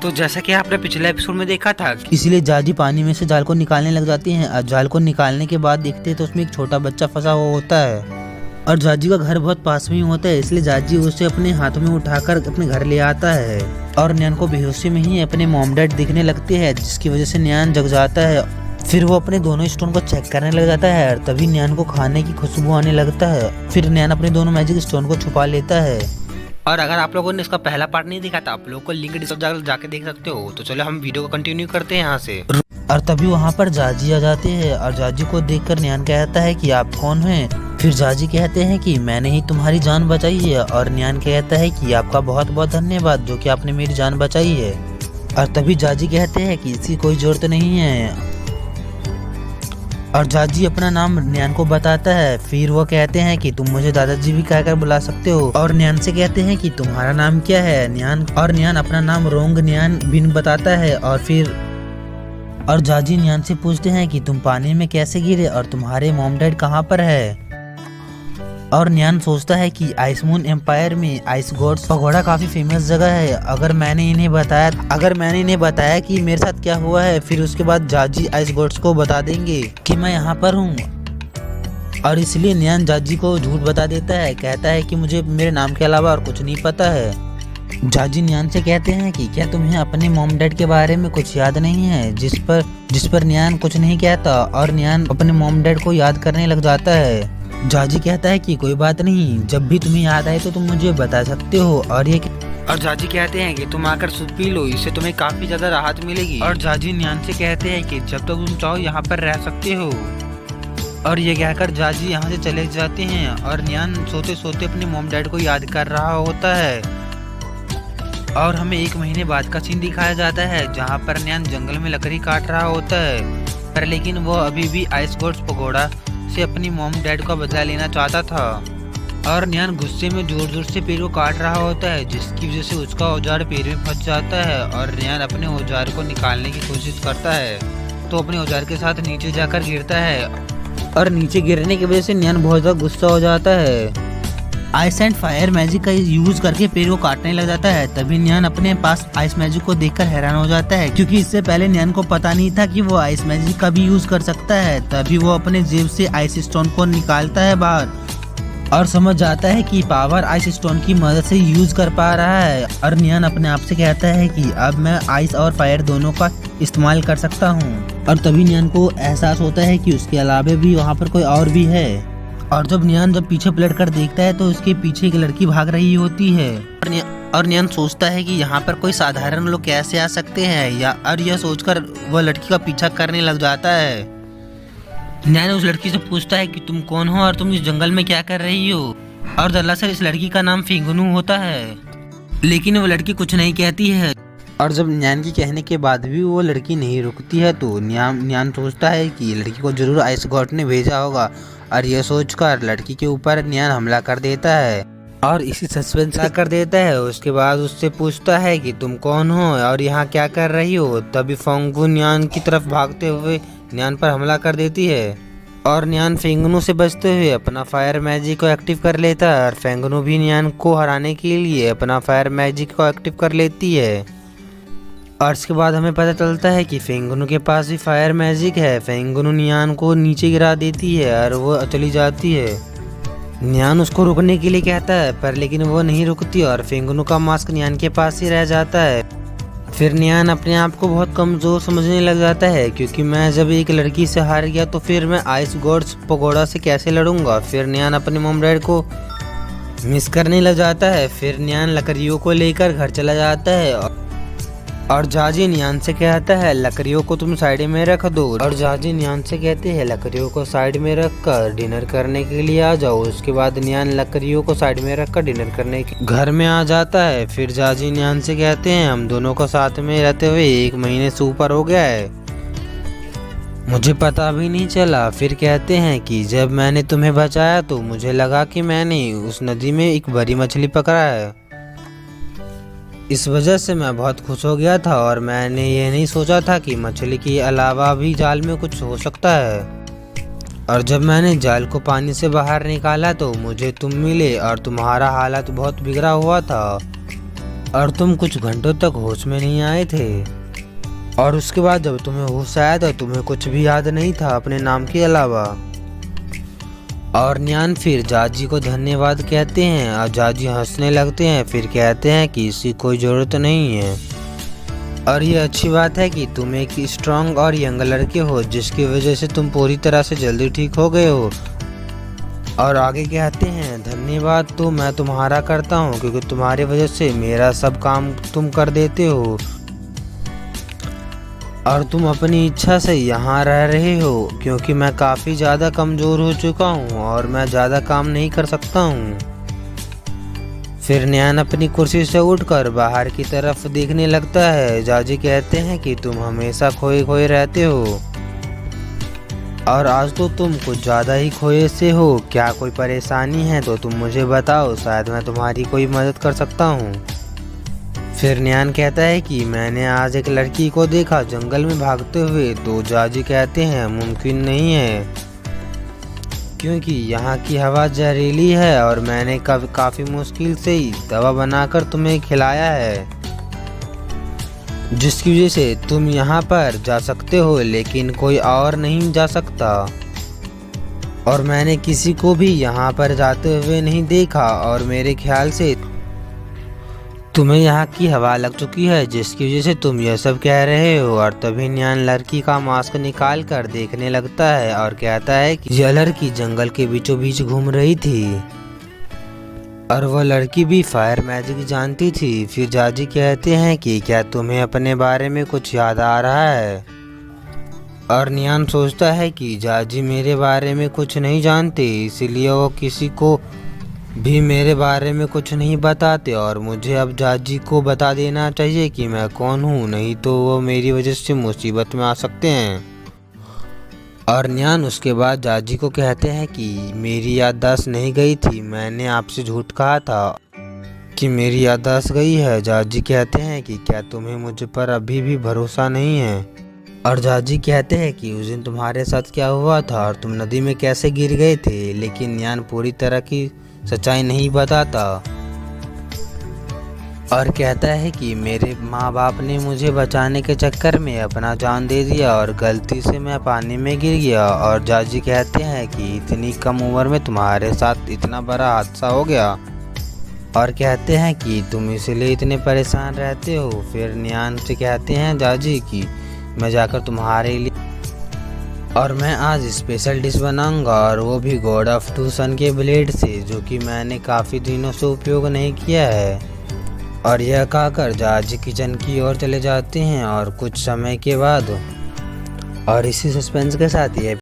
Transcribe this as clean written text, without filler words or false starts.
तो जैसा कि आपने पिछले एपिसोड में देखा था, इसलिए जाजी पानी में से जाल को निकालने लग जाती हैं। और जाल को निकालने के बाद देखते हैं तो उसमें एक छोटा बच्चा फंसा हुआ होता है और जाजी का घर बहुत पास में ही होता है। इसलिए जाजी उसे अपने हाथों में उठाकर अपने घर ले आता है और न्यान को बेहोशी में ही अपने मॉम डैड दिखने लगते हैं, जिसकी वजह से न्यान जग जाता है। फिर वो अपने दोनों स्टोन को चेक करने लग जाता है और तभी न्यान को खाने की खुशबू आने लगता है। फिर न्यान अपने दोनों मैजिक स्टोन को छुपा लेता है। और अगर आप लोगों ने इसका पहला पार्ट नहीं देखा था, आप लोगों को लिंक डिस्क्रिप्शन जाके देख सकते हो। तो चलो हम वीडियो को कंटिन्यू करते हैं यहाँ से। और तभी वहाँ पर जाजी आ जाते हैं और जाजी को देखकर न्यान कहता है कि आप कौन हैं। फिर जाजी कहते हैं कि मैंने ही तुम्हारी जान बचाई है और न्यान कहता है कि आपका बहुत बहुत धन्यवाद जो कि आपने मेरी जान बचाई है। और तभी जाजी कहते हैं कि इसकी कोई जरूरत नहीं है और जाजी अपना नाम न्यान को बताता है। फिर वो कहते हैं कि तुम मुझे दादाजी भी कहकर बुला सकते हो और न्यान से कहते हैं कि तुम्हारा नाम क्या है। न्यान अपना नाम रोंग न्यान बिन बताता है। और जाजी न्यान से पूछते हैं कि तुम पानी में कैसे गिरे और तुम्हारे मॉम डैड कहाँ पर है। और न्यान सोचता है कि आइस मून एम्पायर में आइस गॉड्स पगोड़ा काफी फेमस जगह है। अगर मैंने इन्हें बताया कि मेरे साथ क्या हुआ है, फिर उसके बाद जाजी आइस गॉड्स को बता देंगे कि मैं यहाँ पर हूँ। और इसलिए न्यान जाजी को झूठ बता देता है, कहता है कि मुझे मेरे नाम के अलावा और कुछ नहीं पता है। जाजी न्यान से कहते हैं कि क्या तुम्हें अपने मॉम डैड के बारे में कुछ याद नहीं है, जिस पर न्यान कुछ नहीं कहता और न्यान अपने मॉम डैड को याद करने लग जाता है। जाजी कहता है कि कोई बात नहीं, जब भी तुम्हें याद आए तो तुम मुझे बता सकते हो। और जाजी कहते हैं कि तुम आकर सूप पी लो, इससे तुम्हें काफी ज्यादा राहत मिलेगी। और जाजी न्यान से कहते हैं कि जब तक तुम चाहो यहाँ पर रह सकते हो। और ये कहकर जाजी यहाँ से चले जाते हैं और न्यान सोते सोते अपने मॉम डैड को याद कर रहा होता है। और हमें 1 महीने बाद का सीन दिखाया जाता है, जहाँ पर न्यान जंगल में लकड़ी काट रहा होता है, पर लेकिन वो अभी भी आइस गॉड्स पगोड़ा से अपनी मॉम डैड का बदला लेना चाहता था। और न्यान गुस्से में जोर जोर से पेड़ को काट रहा होता है, जिसकी वजह से उसका औजार पेड़ में फंस जाता है। और न्यान अपने औजार को निकालने की कोशिश करता है तो अपने औजार के साथ नीचे जाकर गिरता है और नीचे गिरने की वजह से न्यान बहुत ज़्यादा गुस्सा हो जाता है। आइस एंड फायर मैजिक का यूज करके पेड़ को काटने लग जाता है। तभी न्यान अपने पास आइस मैजिक को देखकर हैरान हो जाता है, क्योंकि इससे पहले न्यान को पता नहीं था कि वो आइस मैजिक का भी यूज कर सकता है। तभी वो अपने जेब से आइस स्टोन को निकालता है बाहर और समझ जाता है कि पावर आइस स्टोन की मदद से यूज कर पा रहा है। और न्यान अपने आप से कहता है कि अब मैं आइस और फायर दोनों का इस्तेमाल कर सकता हूँ। और तभी न्यान को एहसास होता है कि उसके अलावा भी वहाँ पर कोई और भी है। और जब न्यान पीछे पलट कर देखता है तो उसके पीछे एक लड़की भाग रही होती है। और न्यान सोचता है कि यहाँ पर कोई साधारण लोग कैसे आ सकते हैं, और यह सोचकर वह लड़की का पीछा करने लग जाता है। न्यान उस लड़की से पूछता है कि तुम कौन हो और तुम इस जंगल में क्या कर रही हो। और दरअसल इस लड़की का नाम फिंगनू होता है, लेकिन वो लड़की कुछ नहीं कहती है। और जब न्यान की कहने के बाद भी वो लड़की नहीं रुकती है तो न्यान सोचता है कि लड़की को जरूर आइस गॉड ने भेजा होगा। और यह सोचकर लड़की के ऊपर न्यान हमला कर देता है और इसी सस्पेंस कर देता है। उसके बाद उससे पूछता है कि तुम कौन हो और यहाँ क्या कर रही हो। तभी फेंगनू न्यान की तरफ भागते हुए न्यान पर हमला कर देती है और न्यान फेंगनू से बचते हुए अपना फायर मैजिक को एक्टिव कर लेता है। और फेंगनू भी न्यान को हराने के लिए अपना फायर मैजिक को एक्टिव कर लेती है। और इसके बाद हमें पता चलता है कि फेंगनू के पास भी फायर मैजिक है। फेंगनू न्यान को नीचे गिरा देती है और वो चली जाती है। न्यान उसको रुकने के लिए कहता है, पर लेकिन वो नहीं रुकती और फेंगनू का मास्क न्यान के पास ही रह जाता है। फिर न्यान अपने आप को बहुत कमज़ोर समझने लग जाता है, क्योंकि मैं जब एक लड़की से हार गया तो फिर मैं आइस गॉड्स पगोड़ा से कैसे लड़ूंगा। फिर न्यान अपने मॉम डैड को मिस करने लग जाता है। फिर न्यान लकड़ियों को लेकर घर चला जाता है और जाजी न्यान से कहता है लकड़ियों को तुम साइड में रख दो। और जाजी न्यान से कहते हैं लकड़ियों को साइड में रखकर डिनर करने के लिए आ जाओ। उसके बाद न्यान लकड़ियों को साइड में रखकर डिनर करने के घर में आ जाता है। फिर जाजी न्यान से कहते हैं हम दोनों को साथ में रहते हुए 1 महीने से ऊपर हो गया है, मुझे पता भी नहीं चला। फिर कहते हैं कि जब मैंने तुम्हें बचाया तो मुझे लगा कि मैंने उस नदी में एक बड़ी मछली पकड़ा है, इस वजह से मैं बहुत खुश हो गया था और मैंने ये नहीं सोचा था कि मछली के अलावा भी जाल में कुछ हो सकता है। और जब मैंने जाल को पानी से बाहर निकाला तो मुझे तुम मिले और तुम्हारा हालत बहुत बिगड़ा हुआ था। और तुम कुछ घंटों तक होश में नहीं आए थे। और उसके बाद जब तुम्हें होश आया तो तुम्हें कुछ भी याद नहीं था अपने नाम के अलावा। और न्यान फिर जाजी को धन्यवाद कहते हैं और जाजी हंसने लगते हैं, फिर कहते हैं कि इसकी कोई ज़रूरत नहीं है। और ये अच्छी बात है कि तुम एक स्ट्रॉन्ग और यंग लड़के हो, जिसकी वजह से तुम पूरी तरह से जल्दी ठीक हो गए हो। और आगे कहते हैं धन्यवाद तो मैं तुम्हारा करता हूँ, क्योंकि तुम्हारी वजह से मेरा सब काम तुम कर देते हो और तुम अपनी इच्छा से यहाँ रह रहे हो, क्योंकि मैं काफ़ी ज़्यादा कमज़ोर हो चुका हूँ और मैं ज़्यादा काम नहीं कर सकता हूँ। फिर न्यान अपनी कुर्सी से उठकर बाहर की तरफ देखने लगता है। जाजी कहते हैं कि तुम हमेशा खोए खोए रहते हो और आज तो तुम कुछ ज़्यादा ही खोए से हो। क्या कोई परेशानी है तो तुम मुझे बताओ, शायद मैं तुम्हारी कोई मदद कर सकता हूँ। फिर न्यान कहता है कि मैंने आज एक लड़की को देखा जंगल में भागते हुए। तो जाजी कहते हैं मुमकिन नहीं है, क्योंकि यहाँ की हवा जहरीली है और मैंने काफ़ी मुश्किल से ही दवा बनाकर तुम्हें खिलाया है, जिसकी वजह से तुम यहाँ पर जा सकते हो, लेकिन कोई और नहीं जा सकता। और मैंने किसी को भी यहाँ पर जाते हुए नहीं देखा और मेरे ख्याल से तुम्हें यहाँ की हवा लग चुकी है, जिसकी वजह से तुम यह सब कह रहे हो। और तभी न्यान लड़की का मास्क निकाल कर देखने लगता है और कहता है कि यह लड़की जंगल के बीचों बीच घूम रही थी और वह लड़की भी फायर मैजिक जानती थी। फिर जाजी कहते हैं कि क्या तुम्हें अपने बारे में कुछ याद आ रहा है। और न्यान सोचता है कि जाजी मेरे बारे में कुछ नहीं जानते, इसलिए वो किसी को भी मेरे बारे में कुछ नहीं बताते और मुझे अब जाजी को बता देना चाहिए कि मैं कौन हूँ, नहीं तो वो मेरी वजह से मुसीबत में आ सकते हैं। और न्यान उसके बाद जाजी को कहते हैं कि मेरी याददाश्त नहीं गई थी, मैंने आपसे झूठ कहा था कि मेरी याददाश्त गई है। जाजी कहते हैं कि क्या तुम्हें मुझ पर अभी भी भरोसा नहीं है। और जाजी कहते हैं कि उस दिन तुम्हारे साथ क्या हुआ था और तुम नदी में कैसे गिर गए थे, लेकिन न्यान पूरी तरह की सच्चाई नहीं बताता और कहता है कि मेरे माँ बाप ने मुझे बचाने के चक्कर में अपना जान दे दिया और गलती से मैं पानी में गिर गया। और जाजी कहते हैं कि इतनी कम उम्र में तुम्हारे साथ इतना बड़ा हादसा हो गया और कहते हैं कि तुम इसलिए इतने परेशान रहते हो। फिर न्यान से कहते हैं जाजी कि मैं जाकर तुम्हारे लिए और मैं आज स्पेशल डिश बनाऊंगा और वो भी गॉड ऑफ टू सन के ब्लेड से, जो कि मैंने काफ़ी दिनों से उपयोग नहीं किया है। और यह कहकर जाजी किचन की ओर चले जाते हैं और कुछ समय के बाद और इसी सस्पेंस के साथ ये